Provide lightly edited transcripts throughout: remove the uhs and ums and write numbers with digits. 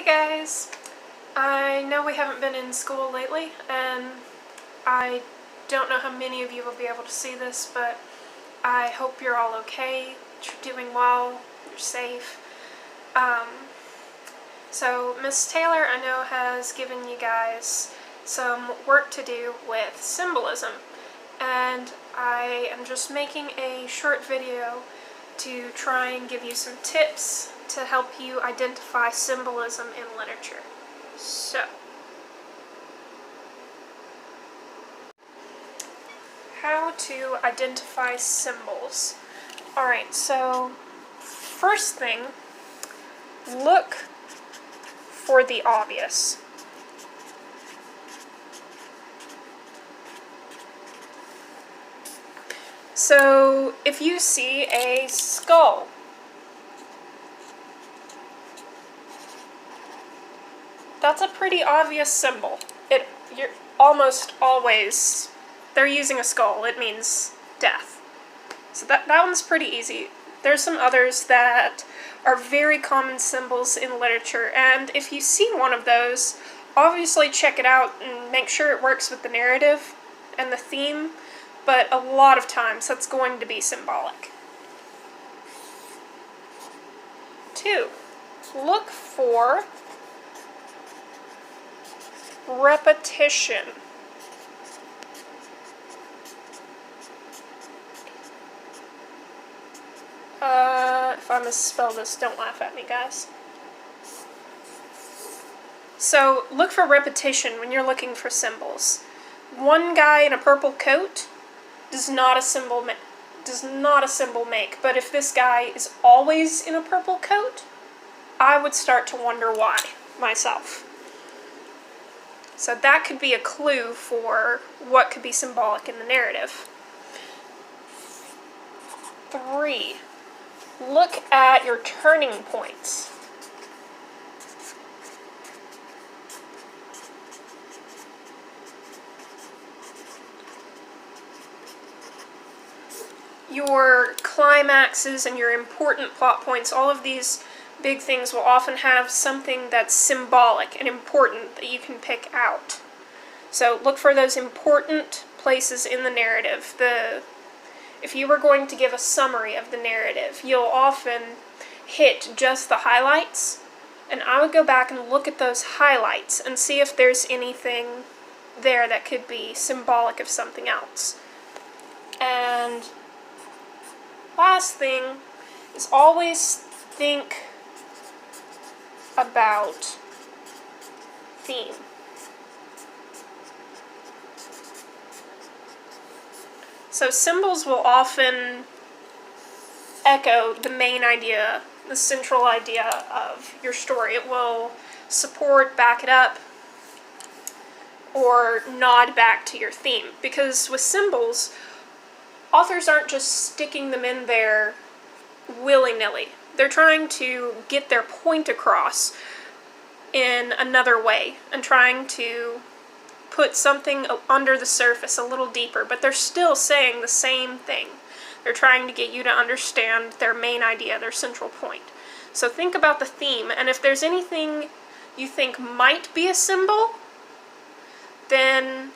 Hey guys! I know we haven't been in school lately, and I don't know how many of you will be able to see this, but I hope you're all okay, you're doing well, you're safe. So Miss Taylor, I know, has given you guys some work to do with symbolism, and I am just making a short video to try and give you some tips to help you identify symbolism in literature. So, how to identify symbols. Alright, so first thing, look for the obvious. So, if you see a skull, that's a pretty obvious symbol. You're almost always, they're using a skull. It means death. So that one's pretty easy. There's some others that are very common symbols in literature, and if you see one of those, obviously check it out and make sure it works with the narrative and the theme, but a lot of times that's going to be symbolic. 2. Look for repetition. If I misspell this, don't laugh at me, guys. So, look for repetition when you're looking for symbols. One guy in a purple coat does not a symbol make, but if this guy is always in a purple coat, I would start to wonder why, myself. So that could be a clue for what could be symbolic in the narrative. 3. Look at your turning points. Your climaxes and your important plot points, all of these big things will often have something that's symbolic and important that you can pick out. So look for those important places in the narrative. If you were going to give a summary of the narrative, you'll often hit just the highlights, and I would go back and look at those highlights and see if there's anything there that could be symbolic of something else. And last thing is always think about theme. So symbols will often echo the main idea, the central idea of your story. It will support, back it up, or nod back to your theme. Because with symbols, authors aren't just sticking them in there willy-nilly. They're trying to get their point across in another way and trying to put something under the surface a little deeper, but they're still saying the same thing. They're trying to get you to understand their main idea, their central point. So think about the theme, and if there's anything you think might be a symbol, then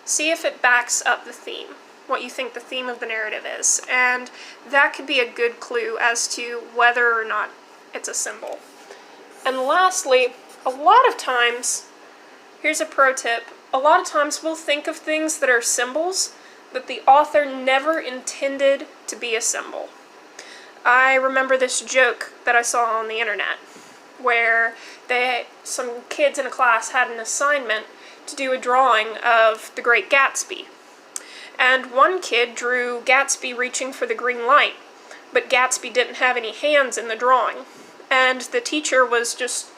see if it backs up the theme, what you think the theme of the narrative is, and that could be a good clue as to whether or not it's a symbol. And lastly, a lot of times, here's a pro tip, a lot of times we'll think of things that are symbols that the author never intended to be a symbol. I remember this joke that I saw on the internet, where some kids in a class had an assignment to do a drawing of The Great Gatsby. And one kid drew Gatsby reaching for the green light, but Gatsby didn't have any hands in the drawing. And the teacher was just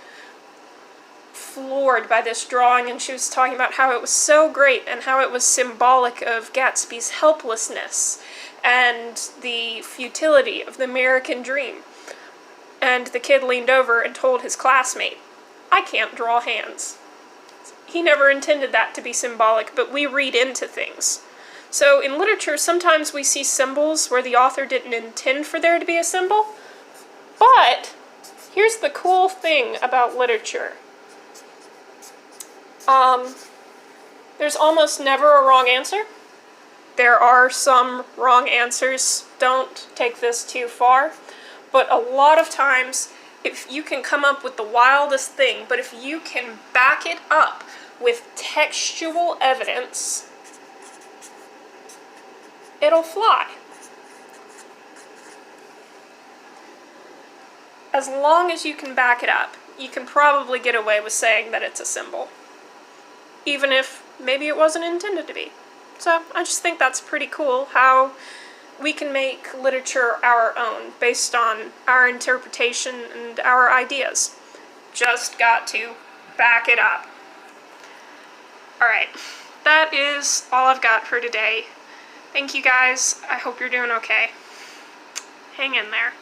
floored by this drawing, and she was talking about how it was so great and how it was symbolic of Gatsby's helplessness and the futility of the American dream. And the kid leaned over and told his classmate, "I can't draw hands." He never intended that to be symbolic, but we read into things. So in literature, sometimes we see symbols where the author didn't intend for there to be a symbol, but Here's the cool thing about literature. There's almost never a wrong answer. There are some wrong answers. Don't take this too far. But a lot of times, if you can come up with the wildest thing, but if you can back it up with textual evidence, it'll fly. As long as you can back it up, you can probably get away with saying that it's a symbol, even if maybe it wasn't intended to be. So I just think that's pretty cool how we can make literature our own based on our interpretation and our ideas. Just got to back it up. Alright, that is all I've got for today. Thank you guys. I hope you're doing okay. Hang in there.